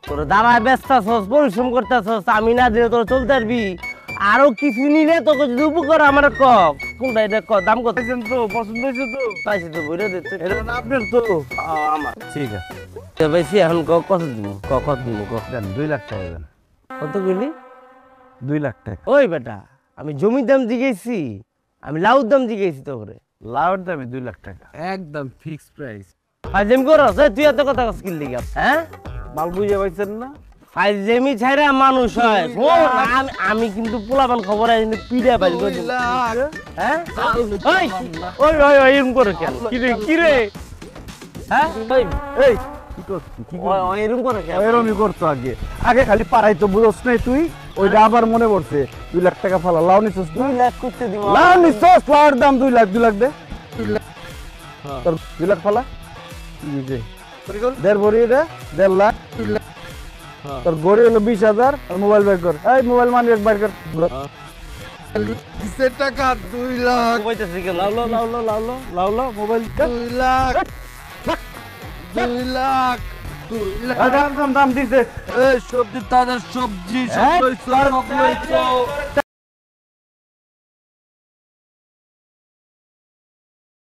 তোর দাঁড়ায় ব্যস্ত আছস, পরিশ্রম করতেছস, আমি না দিলে তোর চলতে পারবি। আরো কিছু নিলে তোকে যদি উপকার আমার ক কোনটা এটা ক দাম কত পাইছেন তো? পছন্দ হয়েছে তো? পাইছি তো বইরে দিতে এটা না আপনার তো? আমার ঠিক আছে, বেশি এখন কত দিব কত দিব দেন 2 লাখ টাকা দেন। কত কইলি? 2 লাখ টাকা। ওই বেটা আমি জমির দাম জিগেছি, আমি লাউর দাম জিগেছি তোরে। লাউর দামে 2 লাখ টাকা একদম ফিক্স প্রাইস। ফাইজেম করস তুই এত কথা স্কিল দিকে হ্যাঁ মাল বুঝে পাইছেন না? ফাইজেমি ছাইরা মানুষ হয় শোন, আমি কিন্তু পোলাপান খবর আছে কিন্তু পিড়া বাজ করে দেব। হ্যাঁ ওই ওই ওই ওই এরকম করে কেন কি রে হ্যাঁ ওই এই কি করছিস? কি ওই ওই এরকম করে কেন এরমই করতো আগে আগে খালি পারাই তো বুঝছ নাই তুই? ওইটা আবার মনে পড়ছে। 2 লাখ টাকা ফালা লাউ নিছস তুই? 2 লাখ করতে দিব লাউ নিছস, লাউর দাম 2 লাখ। 2 লাখ দে। তোর 2 লাখ ফালা কি যে দেড় ভরি দে, 1.5 লাখ। তোর গড়ি হলো 20,000 আর মোবাইল বের কর। এই মোবাইল মানি বের কর। কিসের টাকা? 2 লাখ। কইতাছিস কেন লাউলো লাউলো লাউলো লাউলো মোবাইল 2 লাখ। 2 লাখ। দাম দাম দাম দিছে। এই সবজি তাদের সবজি সব লইছো সব লইছো।